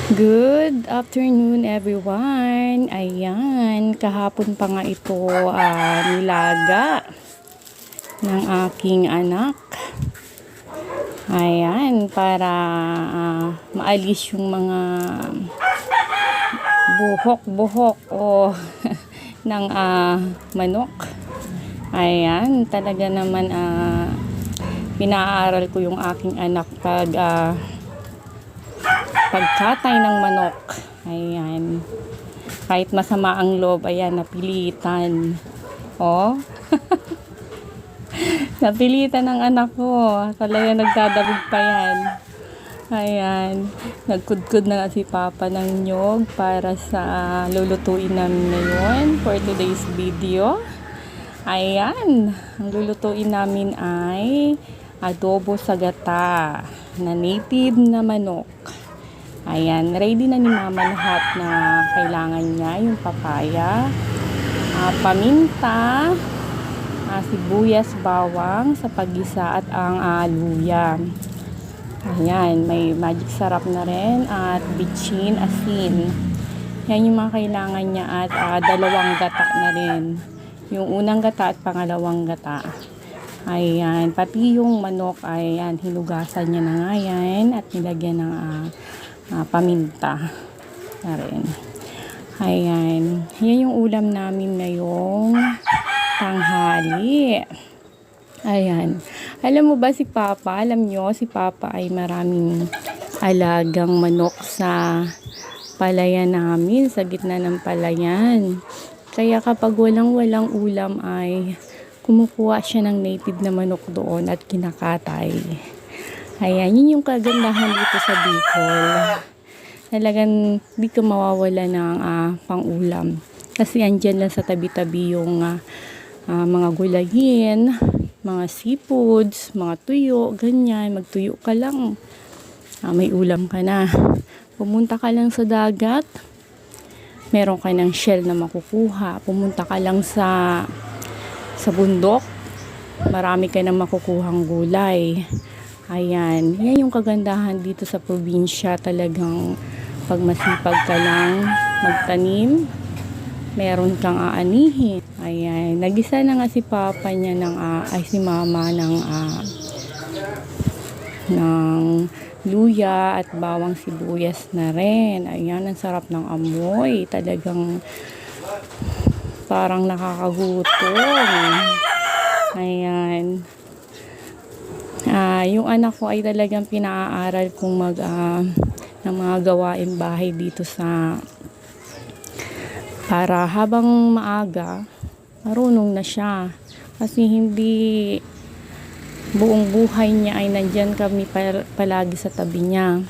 Good afternoon everyone. Ayan, kahapon pa nga ito nilaga ng aking anak. Ayan, para maalis yung mga buhok-buhok o ng manok. Ayan, talaga naman pinaaral ko yung aking anak pagkatay ng manok. Ayan. Kahit masama ang loob, ayan, napilitan. Oh. Napilitan ng anak ko. Talaga nagdadabog pa yan. Ayan. Nagkudkud na nga si Papa ng nyog para sa lulutuin namin ngayon for today's video. Ayan. Ang lulutuin namin ay adobo sa gata na native na manok. Ayan, ready na ni Mama lahat na kailangan niya. Yung papaya, paminta, sibuyas, bawang sa paggisa at ang luya. Ayan, may magic sarap na rin at bitchin, asin. Yan yung mga kailangan niya at dalawang gata na rin. Yung unang gata at pangalawang gata. Ayan, pati yung manok, ayan, hinugasan niya na nga yan at nilagyan ng paminta na rin. Ayan. Yan yung ulam namin ngayong tanghali. Ayan. Alam mo ba si Papa? Alam nyo, si Papa ay maraming alagang manok sa palayan namin, sa gitna ng palayan. Kaya kapag walang ulam ay kumukuha siya ng native na manok doon at kinakatay. Ayan, yun yung kagandahan dito sa Bicol. Talagang di ka mawawala ng pang-ulam. Kasi andyan lang sa tabi-tabi yung mga gulayin, mga seafoods, mga tuyo, ganyan. Magtuyo ka lang. May ulam ka na. Pumunta ka lang sa dagat, meron ka ng shell na makukuha. Pumunta ka lang sa bundok, marami ka nang makukuhang gulay. Ayan, yan yung kagandahan dito sa probinsya. Talagang pag masipag ka lang magtanim, meron kang aanihin. Ayan, nagisa na nga si Papa niya si Mama ng luya at bawang sibuyas na rin. Ayan, ang sarap ng amoy. Talagang parang nakakagutom. Ayan. Yung anak ko ay talagang pinaaral kong ng mga gawain bahay dito para habang maaga marunong na siya, kasi hindi buong buhay niya ay nandyan kami palagi sa tabi niya.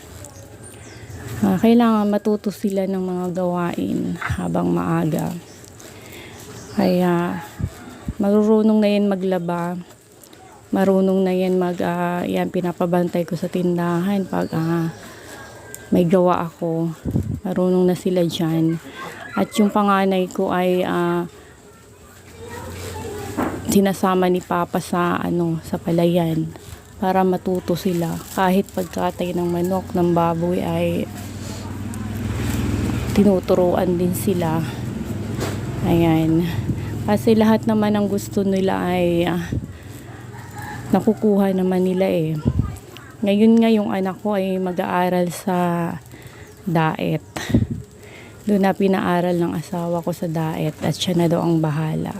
Kailangan matuto sila ng mga gawain habang maaga. Kaya marunong na yan maglaba, marunong na yan yan pinapabantay ko sa tindahan pag may gawa ako. Marunong na sila dyan. At yung panganay ko ay sinasama ni Papa sa palayan para matuto sila. Kahit pagkatay ng manok, ng baboy ay tinuturuan din sila. Ayan. Kasi lahat naman ang gusto nila ay nakukuha naman nila eh. Ngayon nga yung anak ko ay mag-aaral sa DAET. Doon na pinaaral ng asawa ko sa DAET at siya na daw ang bahala.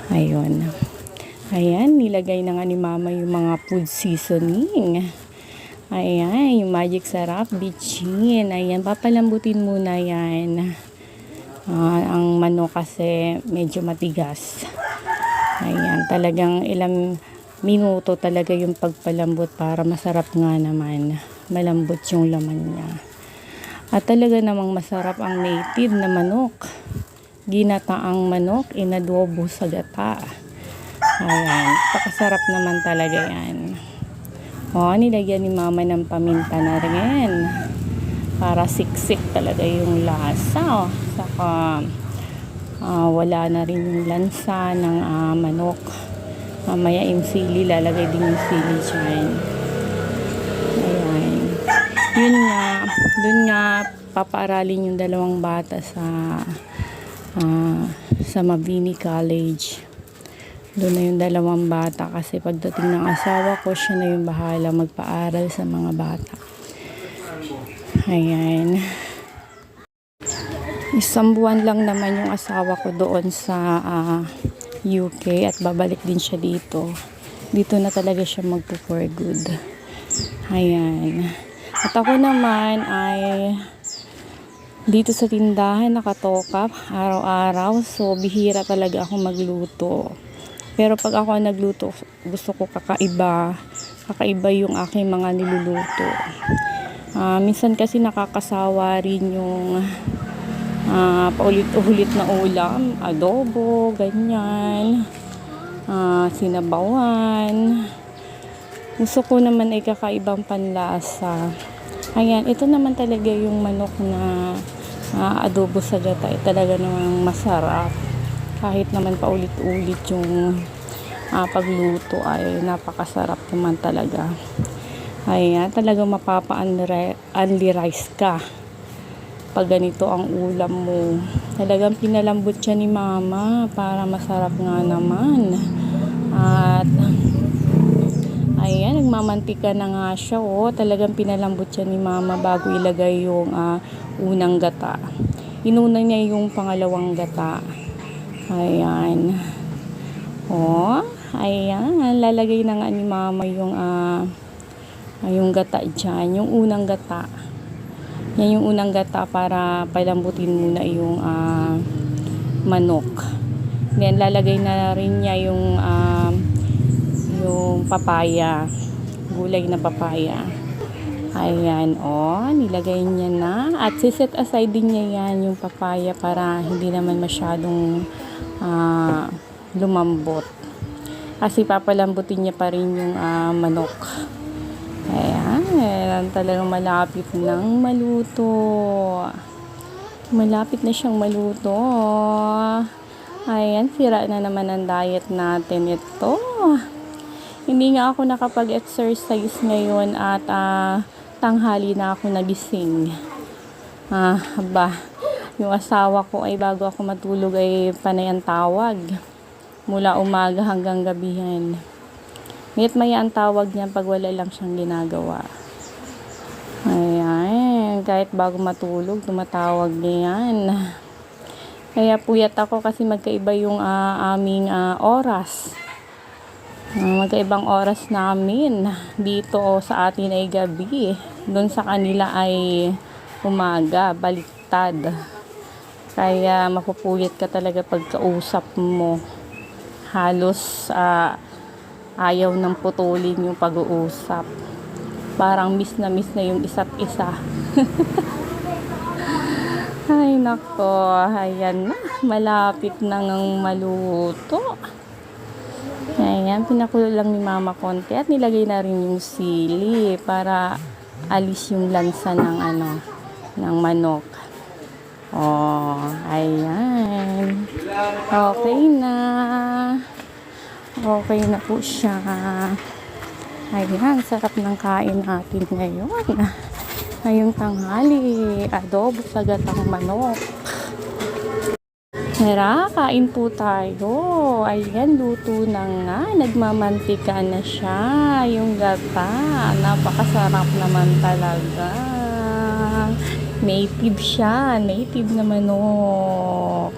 Ayun. Ayan, nilagay na nga ni Mama yung mga food seasoning. Ayan, yung magic sarap, bitchin. Ayan, papalambutin muna yan. Ang manok kasi medyo matigas. Ayan, talagang ilang minuto talaga yung pagpalambot para masarap nga naman. Malambot yung laman niya. At talaga namang masarap ang native na manok. Ginataang manok, inadobo sa gata. Ayan, pakasarap naman talaga yan. Nilagyan ni Mama ng paminta na rin. Para siksik talaga yung lasa. Saka wala na rin yung lansa ng manok. Mamaya yung sili, lalagay din yung sili dyan. Ayan. Yun nga, Doon nga papaaralin yung dalawang bata sa Mabini College. Doon na yung dalawang bata kasi pagdating ng asawa ko, siya na yung bahala magpaaral sa mga bata. Ayan. Isang buwan lang naman yung asawa ko doon sa UK at babalik din siya dito. Dito na talaga siya magpo-for good. Ayan. At ako naman ay dito sa tindahan nakatoka araw-araw. So, bihira talaga ako magluto. Pero pag ako nagluto, gusto ko kakaiba. Kakaiba yung aking mga niluluto. Minsan kasi nakakasawa rin yung paulit-ulit na ulam. Adobo, ganyan. Sinabawan. Gusto ko naman ay kakaibang panlasa. Ayan, ito naman talaga yung manok na adobo sa gata. Talaga namang masarap. Kahit naman paulit-ulit yung pagluto ay napakasarap naman talaga. Ayan, talagang mapapa-unli rice ka pag ganito ang ulam mo. Talagang pinalambot siya ni mama para masarap nga naman. At ayan, nagmamantika na nga siya. Talagang pinalambot siya ni mama bago ilagay yung unang gata. Inuna niya yung pangalawang gata. Ayan. Ayan. Lalagay na nga ni mama yung gata dyan. Yung unang gata. Yan yung unang gata para palambutin muna yung manok. Then, lalagay na rin niya yung papaya. Gulay na papaya. Ayan, nilagay niya na. At siset aside din niya yan, yung papaya, para hindi naman masyadong lumambot. Kasi papalambutin niya pa rin yung manok. Ayan, talagang malapit nang maluto. Malapit na siyang maluto. Ayan, sira na naman ang diet natin ito. Hindi nga ako nakapag-exercise ngayon at tanghali na ako nagising. Yung asawa ko ay bago ako matulog ay panay ang tawag. Mula umaga hanggang gabihan. Ngayon maya ang tawag niya pag wala lang siyang ginagawa. Ayan, kahit bago matulog, tumatawag niya yan. Kaya puyat ako kasi magkaiba yung aming oras. Magkaibang oras namin. Dito sa atin ay gabi. Doon sa kanila ay umaga, baliktad. Kaya mapupuyat ka talaga pagkausap mo. Halos ayaw nang putulin yung pag-uusap. Parang miss na yung isa't isa. Ay nako, ayan na. Malapit na ngang maluto. Ayan, pinakulo lang ni mama konti at nilagay na rin yung sili para alis yung lansa ng manok. Ayan. Okay na. Okay na po siya. Ayan, sarap ng kain natin ngayon. Ngayong tanghali, adobo sa gatang manok. Tara, kain po tayo. Ayan, luto na nga. Nagmamantika na siya. Yung gata. Napakasarap naman talaga. Native siya. Native na manok.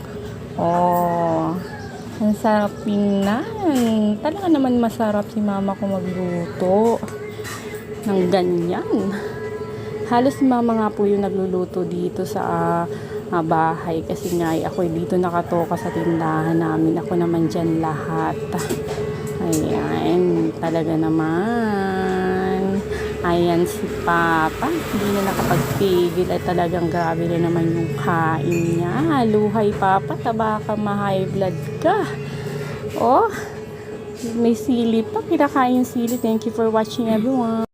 Ang sarap tingnan. Talaga naman masarap si mama ko magluto ng ganyan. Halos si mama nga po yung nagluluto dito sa bahay kasi nga ako dito nakatoka sa tindahan namin. Ako naman dyan lahat. Ayan, talaga naman. Ayan si Papa. Hindi na nakapagpigil ay talagang grabe na naman yung kain niya. Luhay Papa, taba ka, ma-high blood ka. May sili pa. Kinakain yung sili. Thank you for watching everyone.